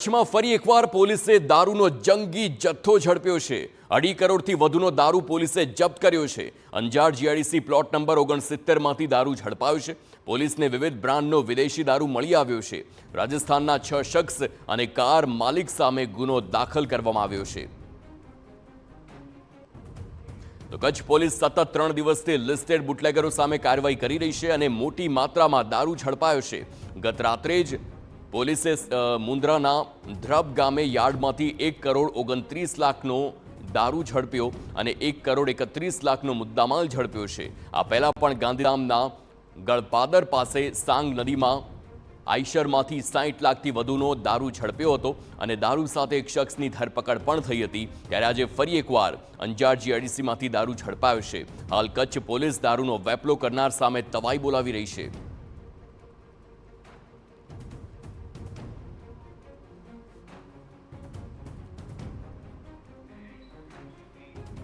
કચ્છમાં ફરી એકવાર પોલીસે દારૂનો જંગી જથ્થો ઝડપ્યો છે। 2.5 કરોડથી વધુનો દારૂ પોલીસે જપ્ત કર્યો છે। અંજાર જીઆઈડીસી પ્લોટ નંબર 69 માંથી દારૂ ઝડપાયો છે। પોલીસને વિવિધ બ્રાન્ડનો વિદેશી દારૂ મળી આવ્યો છે। રાજસ્થાનના 6 શખ્સ અને કાર માલિક સામે ગુનો દાખલ કરવામાં આવ્યો છે। તો કચ્છ પોલીસ સતત 3 દિવસથી લિસ્ટેડ બુટલેગરો સામે કાર્યવાહી કરી રહી છે અને મોટી માત્રામાં દારૂ ઝડપાયો છે। ગત રાત્રે જ પોલીસે મુન્દ્રાના ધ્રબ ગામે યાર્ડમાંથી 1 કરોડ 29 લાખનો દારૂ ઝડપ્યો અને 1 કરોડ 31 લાખનો મુદ્દામાલ ઝડપ્યો છે। આ પહેલા પણ ગાંધીધામના ગળપાદર પાસે સાંગ નદીમાં આઈશરમાંથી 60 લાખથી વધુનો દારૂ ઝડપ્યો હતો અને દારૂ સાથે એક શખ્સની ધરપકડ પણ થઈ હતી। ત્યારે આજે ફરી એકવાર અંજાર જીઆઈડીસીમાંથી દારૂ ઝડપાયો છે। હાલ કચ્છ પોલીસ દારૂનો વેપલો કરનાર સામે તવાઈ બોલાવી રહી છે।